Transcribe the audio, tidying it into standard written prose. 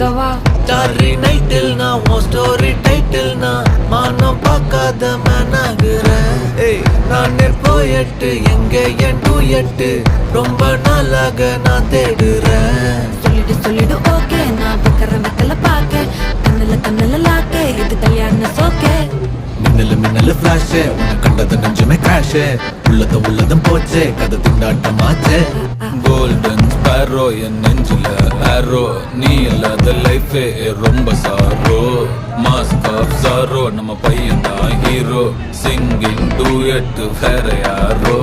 கேட்கவா ஸ்டாரி நைட்டில் நான் உன் ஸ்டோரி டைட்டில் நான் மானம் பார்க்காத மேன் ஆகுறேன். நான் நெற்போயட்டு எங்கே என் டூயட்டு ரொம்ப நாளாக நான் தேடுறேன். சொல்லிடு ஓகே நான் பக்கற வெத்தல பாக்க கண்ணுல லாக்க இது கல்யாண சோக்கே மின்னலு ஃபிளாஷ் உன்னை கண்டது நெஞ்சுமே கிராஷ் உள்ளதும் போச்சே கதை திண்டாட்டமாச்சே. கோல்டன் ஸ்பேரோ என் நெஞ்சில ஆரோ நீ இல்லாத லைஃபே ரொம்ப சாரோ மாஸ்க் ஆஃப் சாரோ நம்ம பையன் தான் ஹீரோ சிங்கிங் டூயட் வேற யாரோ